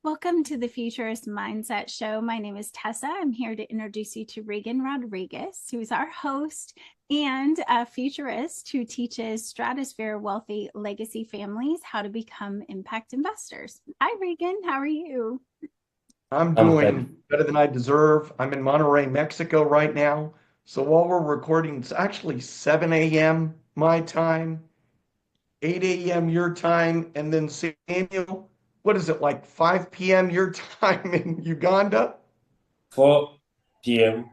Welcome to the Futurist Mindset Show. My name is Tessa. I'm here to introduce you to Reagan Rodriguez, who is our host and a futurist who teaches stratosphere wealthy legacy families how to become impact investors. Hi, Reagan. How are you? I'm doing better than I deserve. I'm in Monterrey, Mexico right now. So while we're recording, it's actually 7 a.m. my time, 8 a.m. your time, and then Samuel, what is it, like 5 p.m. your time in Uganda? 4 p.m.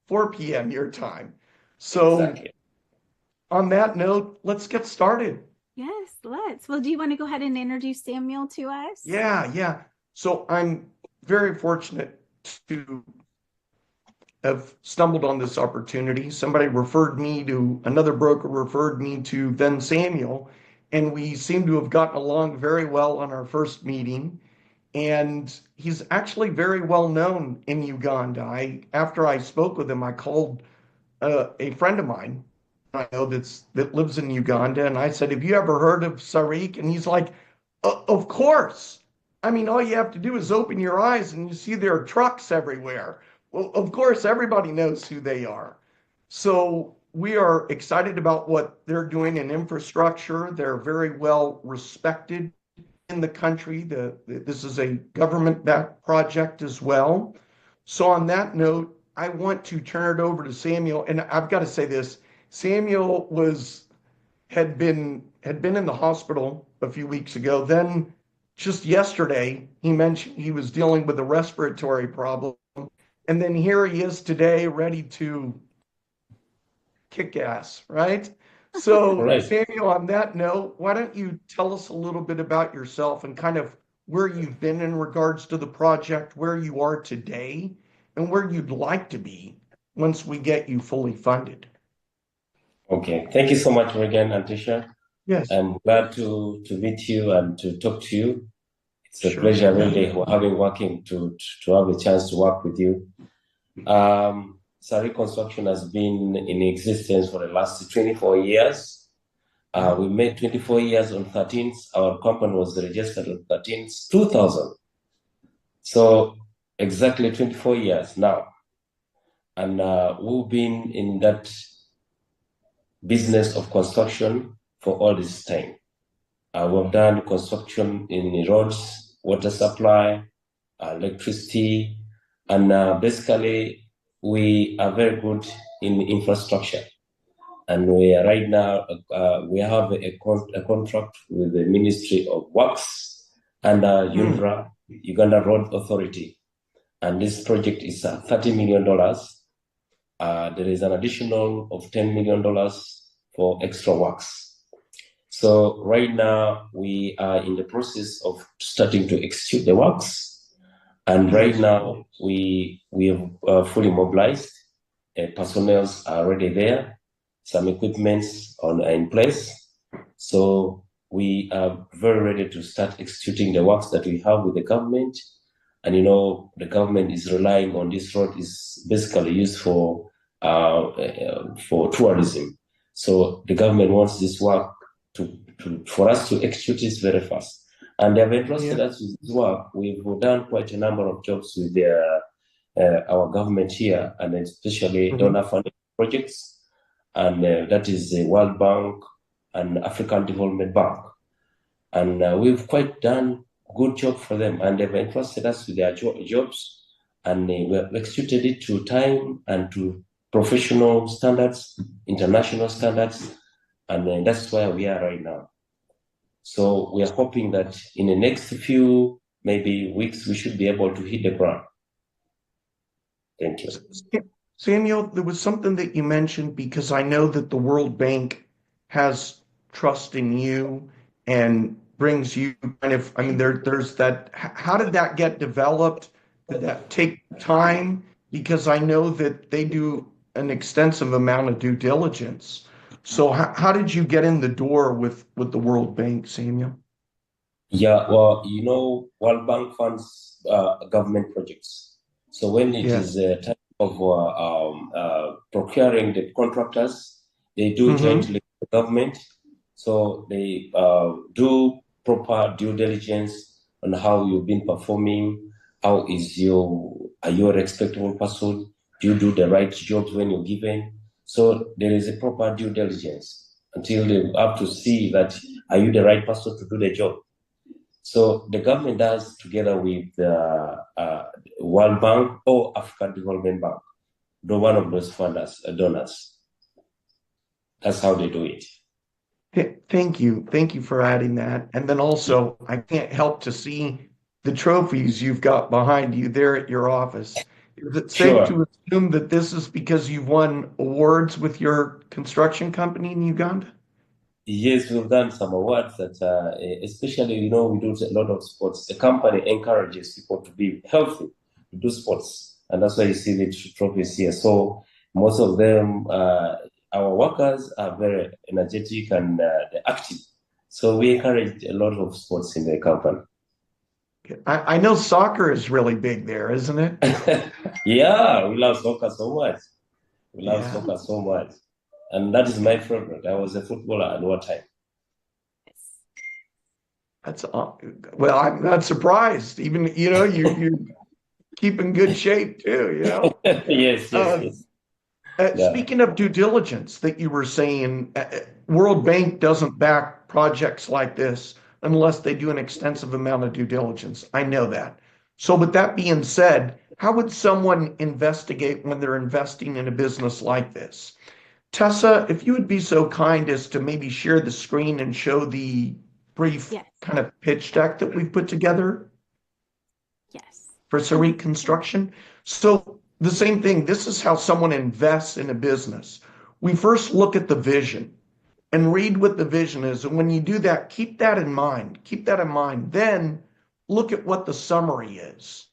4 p.m. your time. So Exactly. on that note, let's get started. Yes, let's. Well, do you want to go ahead and introduce Samuel to us? Yeah. So I'm very fortunate to have stumbled on this opportunity. Somebody referred me to another broker, referred me to then Samuel, and we seem to have gotten along very well on our first meeting. And he's actually very well known in Uganda. After I spoke with him, I called a friend of mine I know that lives in Uganda, and I said, "Have you ever heard of Sarick?" And he's like, "Of course. I mean, all you have to do is open your eyes and you see there are trucks everywhere." Well, of course, everybody knows who they are. So we are excited about what they're doing in infrastructure. They're very well respected in the country. This is a government-backed project as well. So on that note, I want to turn it over to Samuel, and I've got to say this: Samuel had been in the hospital a few weeks ago. Then just yesterday, he mentioned he was dealing with a respiratory problem, and then here he is today, ready to kick ass, right? So, Right. Samuel, on that note, why don't you tell us a little bit about yourself and kind of where you've been in regards to the project, where you are today, and where you'd like to be once we get you fully funded? Okay. Thank you so much, Reagan and Tisha. Yes, I'm glad to meet you and to talk to you. It's a sure. pleasure really having working to have a chance to work with you. Sarick Construction has been in existence for the last 24 years. We made 24 years on 13th. Our company was registered on 13th, 2000. So exactly 24 years now. And we've been in that business of construction for all this time. We've done construction in roads, water supply, electricity, and basically we are very good in infrastructure. And we are right now, we have a contract with the Ministry of Works and UNRA, Uganda Road Authority. And this project is $30 million. There is an additional of $10 million for extra works. So right now we are in the process of starting to execute the works. And right now we have fully mobilized. Personnel are already there. Some equipments are in place. So we are very ready to start executing the works that we have with the government. And the government is relying on this road is basically used for tourism. So the government wants this work for us to execute this very fast. And they have entrusted us with this work. We've done quite a number of jobs with our government here, and especially donor funded projects. And that is the World Bank and African Development Bank. And we've quite done good job for them, and they've entrusted us with their jobs, and we've executed it to time and to professional standards, international standards, and that's where we are right now. So we are hoping that in the next few maybe weeks we should be able to hit the ground. Thank you. Samuel, there was something that you mentioned, because I know that the World Bank has trust in you and brings you kind of, I mean, there's that, how did that get developed? Did that take time? Because I know that they do an extensive amount of due diligence. So how did you get in the door with the World Bank, Samuel? Yeah, well, World Bank funds government projects. So when it is time of procuring the contractors, they do jointly with the government. So they do proper due diligence on how you've been performing. Are you a respectable person? Do you do the right jobs when you're given? So there is a proper due diligence until they have to see that are you the right person to do the job. So the government does together with the World Bank or African Development Bank, one of those funders, donors. That's how they do it. Thank you. Thank you for adding that. And then also, I can't help to see the trophies you've got behind you there at your office. Is it safe to assume that this is because you've won awards with your construction company in Uganda? Yes, we've done some awards that, especially, we do a lot of sports. The company encourages people to be healthy, to do sports. And that's why you see the trophies here. So most of them, our workers are very energetic and active. So we encourage a lot of sports in the company. I know soccer is really big there, isn't it? Yeah, we love soccer so much. We love soccer so much. And that is my favorite. I was a footballer at one time. That's well, I'm not surprised. Even you keep in good shape too. Yes. Speaking of due diligence, that you were saying, World Bank doesn't back projects like this unless they do an extensive amount of due diligence. I know that. So, with that being said, how would someone investigate when they're investing in a business like this? Tessa, if you would be so kind as to maybe share the screen and show the brief kind of pitch deck that we've put together for Sarick Construction. So the same thing, this is how someone invests in a business. We first look at the vision and read what the vision is. And when you do that, keep that in mind. Keep that in mind. Then look at what the summary is.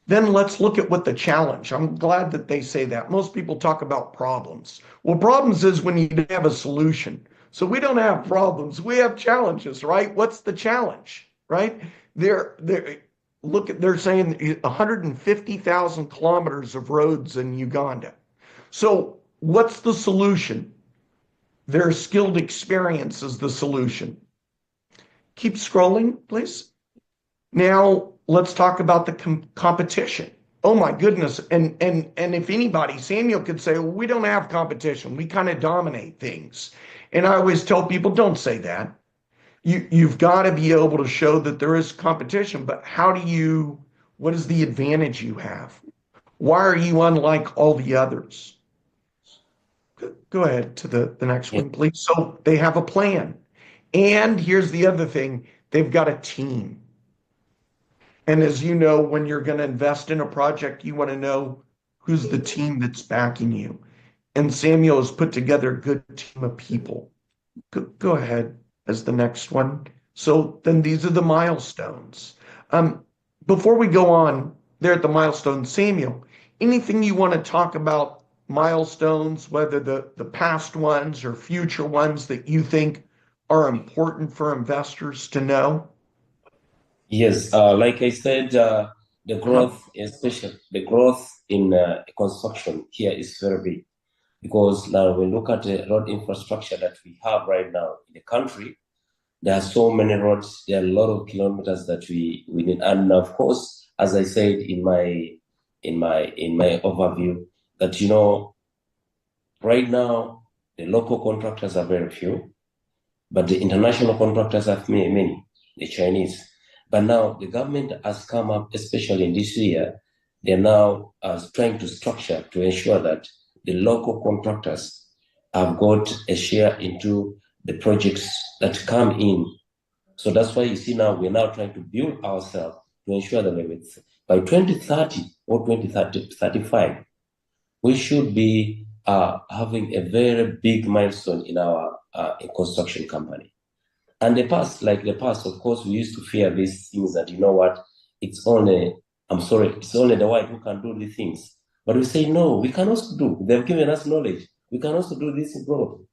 Then let's look at what the challenge. I'm glad that they say that. Most people talk about problems. Well, problems is when you don't have a solution. So we don't have problems. We have challenges, right? What's the challenge, right? They're saying 150,000 kilometers of roads in Uganda. So what's the solution? Their skilled experience is the solution. Keep scrolling, please. Now, let's talk about the competition. Oh my goodness. And if anybody, Samuel could say, well, we don't have competition. We kind of dominate things. And I always tell people, don't say that. You've got to be able to show that there is competition, but what is the advantage you have? Why are you unlike all the others? Go ahead to the next one, please. So they have a plan. And here's the other thing, they've got a team. And as you know, when you're going to invest in a project, you want to know who's the team that's backing you. And Samuel has put together a good team of people. Go ahead as the next one. So then these are the milestones. Before we go on there at the milestones, Samuel, anything you want to talk about milestones, whether the past ones or future ones that you think are important for investors to know? Yes, like I said, the growth, especially the growth in construction here is very big, because now when we look at the road infrastructure that we have right now in the country, there are so many roads, there are a lot of kilometers that we need. And of course, as I said in my overview, that right now the local contractors are very few, but the international contractors are many, the Chinese. But now the government has come up, especially in this year, they're now trying to structure to ensure that the local contractors have got a share into the projects that come in. So that's why you see now we're now trying to build ourselves to ensure that by 2030 or 2035, we should be having a very big milestone in our construction company. And the past, of course, we used to fear these things that, it's only the white who can do these things. But we say, no, we can also do. They've given us knowledge. We can also do this abroad.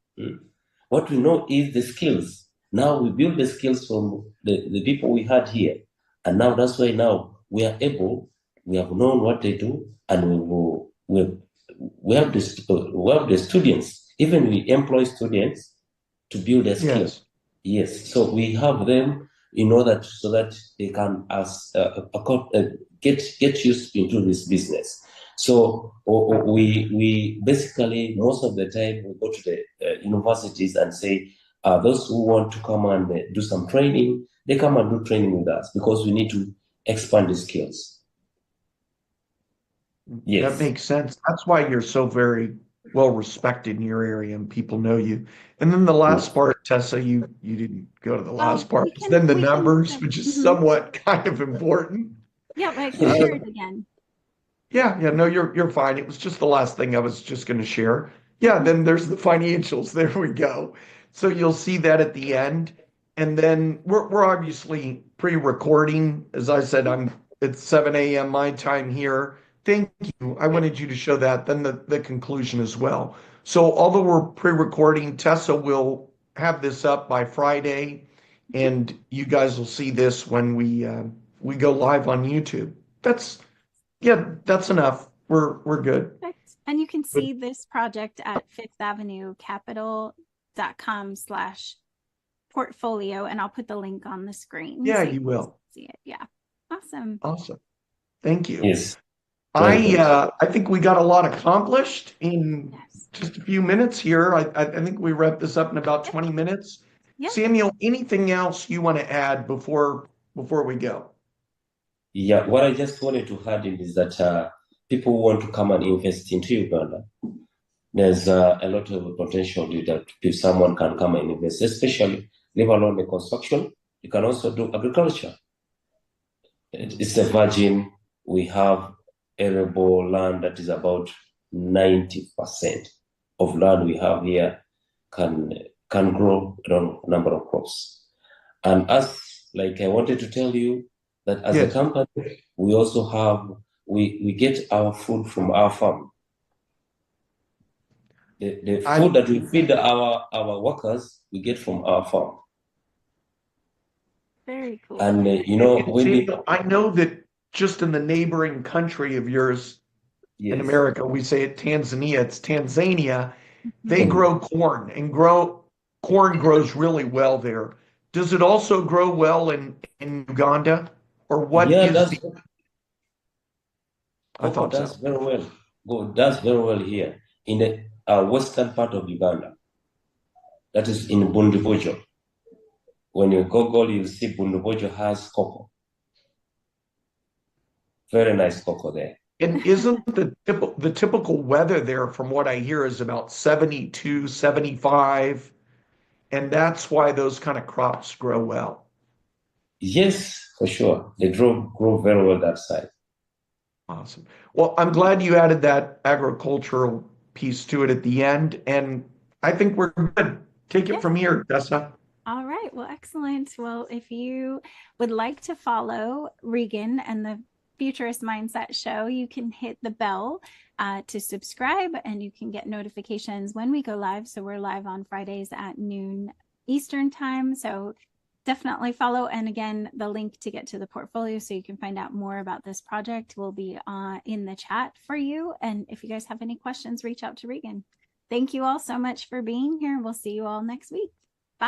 What we know is the skills. Now we build the skills from the people we had here. And now that's why now we have known what they do, and we have the students. Even we employ students to build their skills. Yes, so we have them in order so that they can get used into this business. So we basically, most of the time we go to the universities and say, those who want to come and do some training, they come and do training with us because we need to expand the skills. Yes. That makes sense. That's why you're so very well respected in your area and people know you. And then the last part, Tessa, you didn't go to the last part. Then the numbers, which is somewhat kind of important. Yeah, but I can share it again. Yeah, no, you're fine. It was just the last thing I was just going to share. Yeah, then there's the financials. There we go. So you'll see that at the end. And then we're obviously pre-recording. As I said, it's 7 a.m. my time here. Thank you. I wanted you to show that, then the conclusion as well. So although we're pre-recording, Tessa will have this up by Friday, and you guys will see this when we go live on YouTube. That's enough. We're good. Perfect. And you can see this project at fifthavenuecapital.com/portfolio, and I'll put the link on the screen. Yeah, so you will. See it. Yeah. Awesome. Awesome. Thank you. Yes. I think we got a lot accomplished in just a few minutes here. I think we wrap this up in about 20 minutes. Yep. Samuel, anything else you want to add before we go? Yeah, what I just wanted to add in is that people who want to come and invest into Uganda, there's a lot of potential that if someone can come and invest, especially leave alone the construction, you can also do agriculture. It's a virgin. We have arable land that is about 90% of land we have here can grow a number of crops. And like I wanted to tell you that as a company, we also have, we get our food from our farm. The food that we feed our workers, we get from our farm. Very cool. And I know that just in the neighboring country of yours, in America, we say it Tanzania, it's Tanzania. They grow corn, and corn grows really well there. Does it also grow well in Uganda? Or what is I thought does so. very well. Does very well here in the western part of Uganda. That is in Bundubujo. When you Google, you'll see Bundubujo has cocoa. Very nice cocoa there. And isn't the typical weather there, from what I hear, is about 72, 75, and that's why those kind of crops grow well? Yes, for sure. They grow very well that side. Awesome. Well, I'm glad you added that agricultural piece to it at the end, and I think we're good. Take it from here, Tessa. All right. Well, excellent. Well, if you would like to follow Reagan and the Futurist Mindset Show, you can hit the bell to subscribe, and you can get notifications when we go live. So we're live on Fridays at noon Eastern time. So definitely follow. And again, the link to get to the portfolio so you can find out more about this project will be in the chat for you. And if you guys have any questions, reach out to Reagan. Thank you all so much for being here. We'll see you all next week.